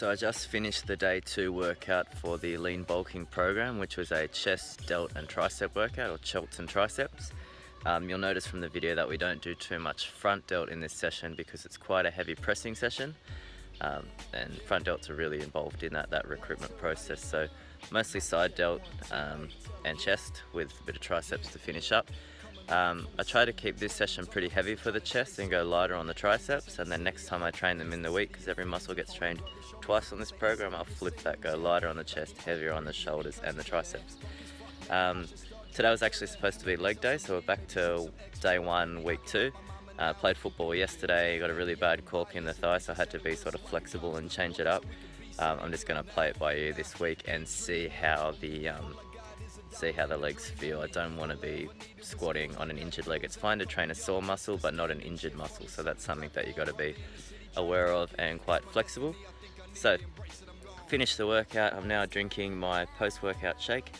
So I just finished the day 2 workout for the lean bulking program, which was a chest, delt and tricep workout, or Chelts and Triceps. You'll notice from the video that we don't do too much front delt in this session because it's quite a heavy pressing session, and front delts are really involved in that recruitment process. So mostly side delt and chest with a bit of triceps to finish up. I try to keep this session pretty heavy for the chest and go lighter on the triceps, and then next time I train them in the week, because every muscle gets trained twice on this program, I'll flip that, go lighter on the chest, heavier on the shoulders and the triceps. Today was actually supposed to be leg day, so we're back to day 1, week 2. Played football yesterday, got a really bad cork in the thigh, so I had to be sort of flexible and change it up. I'm just going to play it by ear this week and see how the legs feel. I don't want to be squatting on an injured leg. It's fine to train a sore muscle, but not an injured muscle. So that's something that you got to be aware of and quite flexible. So, finished the workout. I'm now drinking my post-workout shake.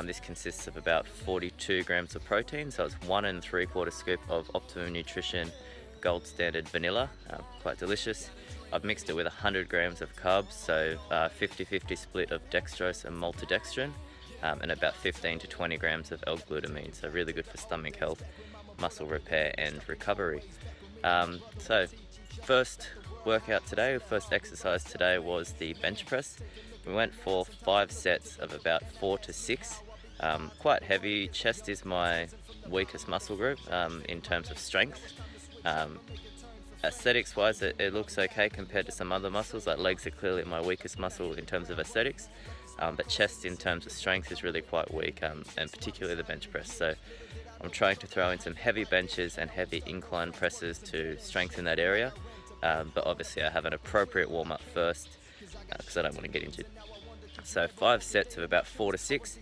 This consists of about 42 grams of protein. So it's 1 3/4 scoop of Optimum Nutrition Gold Standard Vanilla. Quite delicious. I've mixed it with 100 grams of carbs, so 50-50 split of dextrose and maltodextrin. And about 15 to 20 grams of L-glutamine, so really good for stomach health, muscle repair and recovery. So first workout today, first exercise today was the bench press. We went for 5 sets of about 4 to 6. Quite heavy. Chest is my weakest muscle group in terms of strength. Aesthetics wise, it looks okay compared to some other muscles, like legs are clearly my weakest muscle in terms of aesthetics. But chest in terms of strength is really quite weak, and particularly the bench press. So I'm trying to throw in some heavy benches and heavy incline presses to strengthen that area. But obviously I have an appropriate warm up first because I don't want to get injured. So 5 sets of about 4 to 6.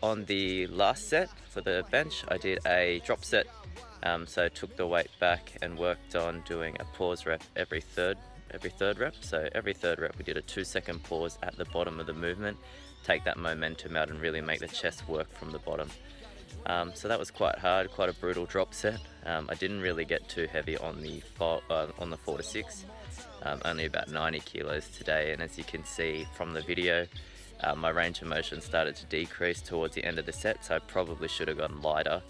On the last set for the bench, I did a drop set. So I took the weight back and worked on doing a pause rep every third rep. So every third rep we did a 2-second pause at the bottom of the movement, take that momentum out and really make the chest work from the bottom. So that was quite hard, quite a brutal drop set. I didn't really get too heavy on the 4 to 6, only about 90 kilos today, and as you can see from the video, my range of motion started to decrease towards the end of the set, so I probably should have gone lighter.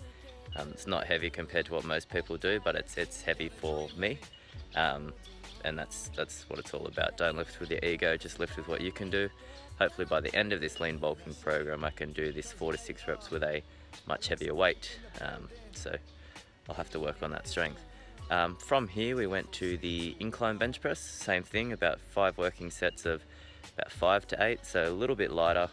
It's not heavy compared to what most people do, but it's heavy for me. And that's what it's all about. Don't lift with your ego, just lift with what you can do. Hopefully by the end of this lean bulking program I can do this 4 to 6 reps with a much heavier weight, so I'll have to work on that strength. From here we went to the incline bench press, same thing, about 5 working sets of about 5 to 8, so a little bit lighter.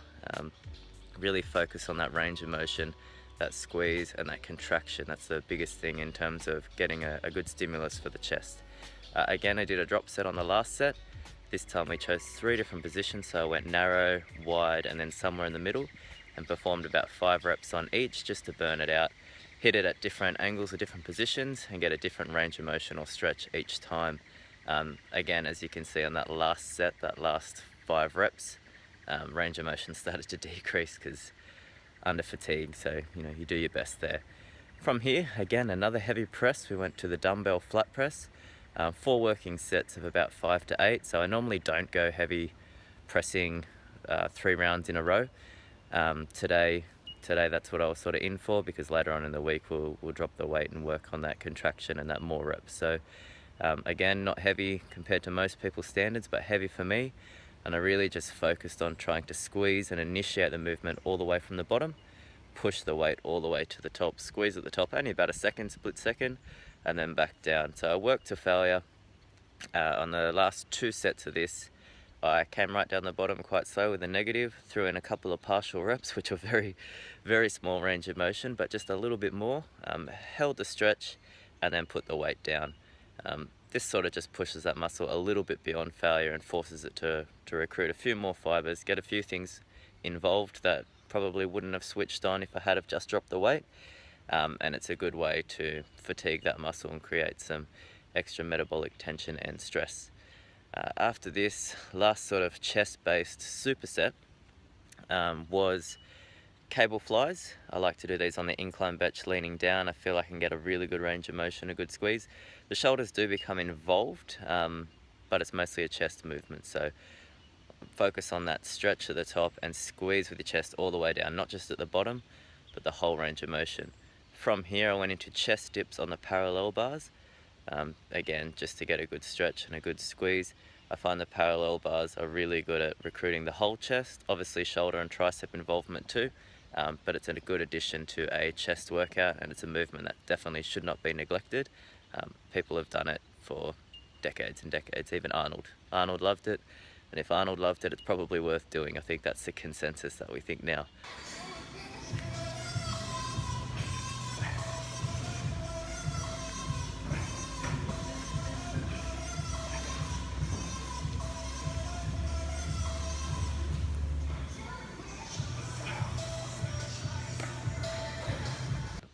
Really focus on that range of motion, that squeeze and that contraction. That's the biggest thing in terms of getting a good stimulus for the chest. Again, I did a drop set on the last set. This time we chose 3 different positions, so I went narrow, wide and then somewhere in the middle, and performed about 5 reps on each just to burn it out. Hit it at different angles or different positions and get a different range of motion or stretch each time. Again, as you can see on that last set, that last 5 reps, range of motion started to decrease because under fatigue, so you do your best there. From here, again, another heavy press. We went to the dumbbell flat press. 4 working sets of about 5 to 8, so I normally don't go heavy pressing 3 rounds in a row. Today that's what I was sort of in for, because later on in the week we'll drop the weight and work on that contraction and that more reps. So again, not heavy compared to most people's standards, but heavy for me, and I really just focused on trying to squeeze and initiate the movement all the way from the bottom, push the weight all the way to the top, squeeze at the top, only about a split second, and then back down. So I worked to failure. On the last 2 sets of this, I came right down the bottom quite slow with a negative, threw in a couple of partial reps, which are very, very small range of motion, but just a little bit more, held the stretch, and then put the weight down. This sort of just pushes that muscle a little bit beyond failure and forces it to recruit a few more fibers, get a few things involved that probably wouldn't have switched on if I had have just dropped the weight. And it's a good way to fatigue that muscle and create some extra metabolic tension and stress. After this, last sort of chest-based superset was cable flies. I like to do these on the incline bench leaning down. I feel I can get a really good range of motion, a good squeeze. The shoulders do become involved, but it's mostly a chest movement. So focus on that stretch at the top and squeeze with your chest all the way down, not just at the bottom, but the whole range of motion. From here I went into chest dips on the parallel bars. Again, just to get a good stretch and a good squeeze. I find the parallel bars are really good at recruiting the whole chest, obviously shoulder and tricep involvement too, but it's a good addition to a chest workout, and it's a movement that definitely should not be neglected. People have done it for decades and decades, even Arnold. Arnold loved it, and if Arnold loved it, it's probably worth doing. I think that's the consensus that we think now.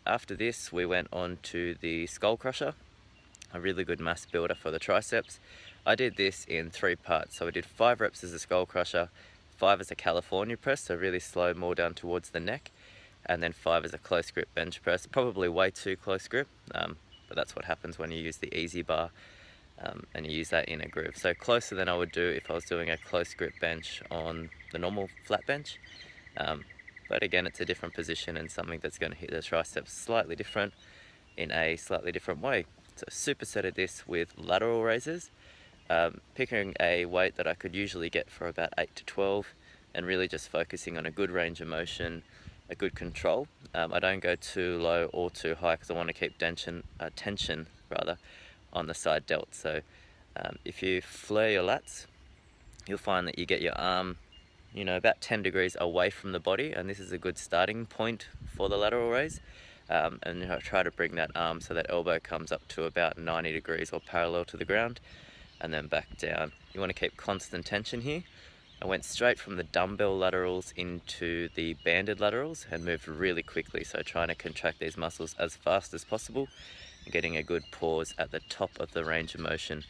After this, we went on to the skull crusher, a really good mass builder for the triceps. I did this in 3 parts. So I did 5 reps as a skull crusher, 5 as a California press, so really slow, more down towards the neck, and then 5 as a close grip bench press. Probably way too close grip, but that's what happens when you use the easy bar and you use that in a groove. So closer than I would do if I was doing a close grip bench on the normal flat bench. But again, it's a different position and something that's going to hit the triceps slightly different in a slightly different way. So supersetted this with lateral raises, picking a weight that I could usually get for about 8 to 12 and really just focusing on a good range of motion, a good control. I don't go too low or too high because I want to keep tension on the side delts. So if you flare your lats, you'll find that you get your arm about 10 degrees away from the body, and this is a good starting point for the lateral raise. And I try to bring that arm so that elbow comes up to about 90 degrees or parallel to the ground, and then back down. You want to keep constant tension here. I went straight from the dumbbell laterals into the banded laterals and moved really quickly, so trying to contract these muscles as fast as possible and getting a good pause at the top of the range of motion.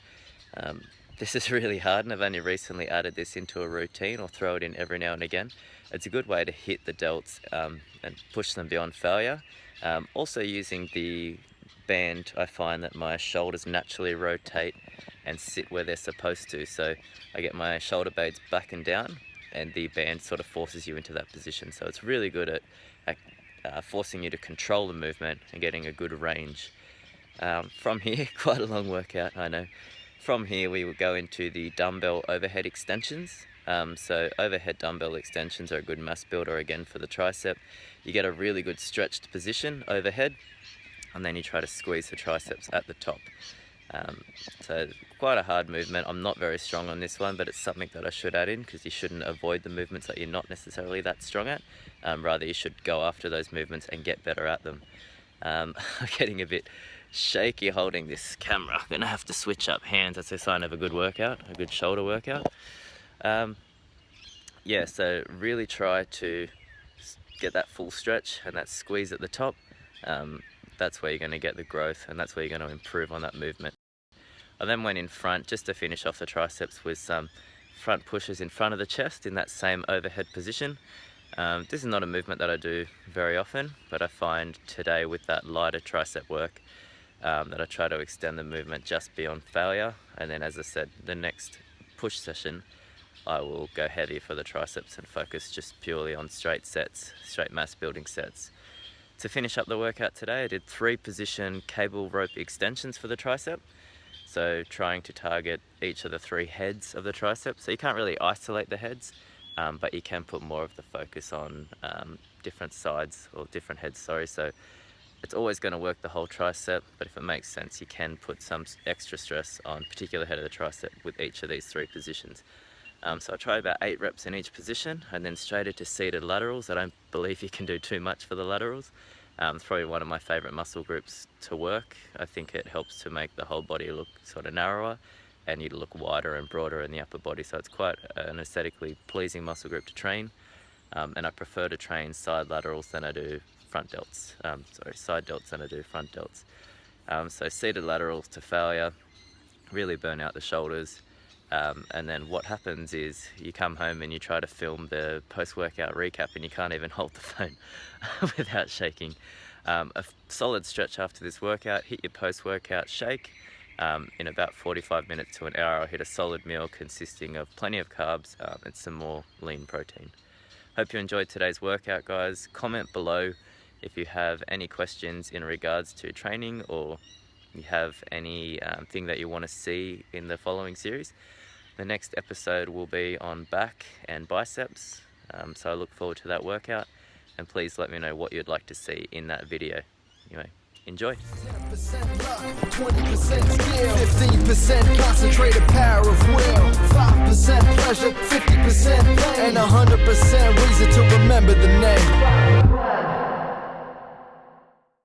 This is really hard, and I've only recently added this into a routine or throw it in every now and again. It's a good way to hit the delts and push them beyond failure. Also using the band, I find that my shoulders naturally rotate and sit where they're supposed to. So I get my shoulder blades back and down, and the band sort of forces you into that position. So it's really good at forcing you to control the movement and getting a good range. From here, quite a long workout, I know. From here we will go into the dumbbell overhead extensions. So overhead dumbbell extensions are a good mass builder again for the tricep. You get a really good stretched position overhead, and then you try to squeeze the triceps at the top. So quite a hard movement. I'm not very strong on this one, but it's something that I should add in, because you shouldn't avoid the movements that you're not necessarily that strong at. Rather, you should go after those movements and get better at them. I'm getting a bit shaky holding this camera. I'm gonna have to switch up hands. That's a sign of a good workout, a good shoulder workout. Yeah, so really try to get that full stretch and that squeeze at the top. That's where you're going to get the growth, and that's where you're going to improve on that movement. I then went in front just to finish off the triceps with some front pushes in front of the chest in that same overhead position. This is not a movement that I do very often, but I find today with that lighter tricep work that I try to extend the movement just beyond failure. And then, as I said, the next push session I will go heavy for the triceps and focus just purely on straight sets, straight mass building sets. To finish up the workout today, I did 3 position cable rope extensions for the tricep. So trying to target each of the 3 heads of the tricep. So you can't really isolate the heads, but you can put more of the focus on different sides, or different heads, sorry. So it's always going to work the whole tricep, but if it makes sense, you can put some extra stress on a particular head of the tricep with each of these 3 positions. So I tried about 8 reps in each position, and then straight into seated laterals. I don't believe you can do too much for the laterals. It's probably one of my favorite muscle groups to work. I think it helps to make the whole body look sort of narrower, and you look wider and broader in the upper body. So it's quite an aesthetically pleasing muscle group to train. And I prefer to train side laterals than I do front delts. Side delts than I do front delts. So seated laterals to failure, really burn out the shoulders. And then what happens is you come home and you try to film the post-workout recap, and you can't even hold the phone without shaking. A solid stretch after this workout, hit your post-workout shake, In about 45 minutes to an hour, I'll hit a solid meal consisting of plenty of carbs and some more lean protein. Hope you enjoyed today's workout, guys. Comment below if you have any questions in regards to training, or you have any thing that you want to see in the following series. The next episode will be on back and biceps, so I look forward to that workout, and please let me know what you'd like to see in that video. Anyway, enjoy. 10% luck, 20% skill, 15% concentrated power of will, 5% pleasure, 50% pain, and 100% reason to remember the name.